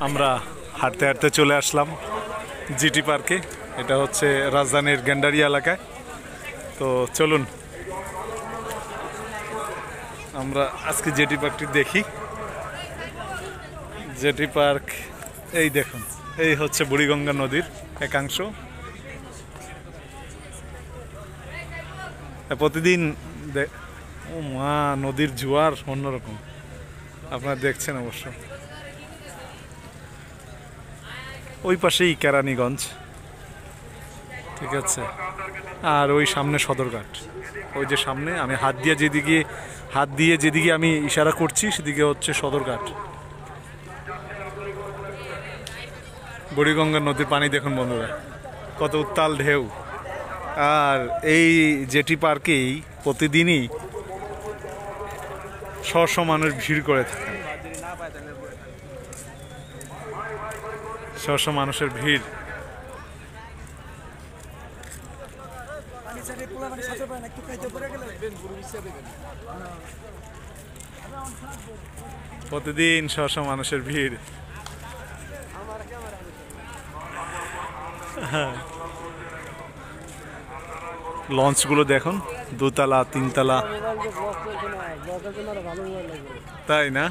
আমরা হাঁটতে হাঁটতে চলে আসলাম জিটি পার্কে। এটা হচ্ছে রাজধানীর গেন্ডারিয়া এলাকায়। তো চলুন আমরা আজকে জেটি পার্কটি দেখি। জেটি পার্ক এই দেখুন, এই হচ্ছে বুড়িগঙ্গা নদীর একাংশ। প্রতিদিন ও মা, নদীর জোয়ার অন্যরকম, আপনারা দেখছেন অবশ্য। ওই পাশেই কেরানীগঞ্জ, ঠিক আছে। আর ওই সামনে সদরঘাট, ওই যে সামনে আমি হাত দিয়ে যেদিকে আমি ইশারা করছি সেদিকে হচ্ছে সদরঘাট। বুড়িগঙ্গা নদীর পানি দেখুন বন্ধুরা, কত উত্তাল ঢেউ। আর এই জেটি পার্কেই প্রতিদিনই শশ মানুষ ভিড় করে থাকেন, শশ মানুষের ভিড়। প্রতিদিন শশ মানুষের ভিড়। লঞ্চগুলো দেখুন, দোতলা তিনতলা, তাই না?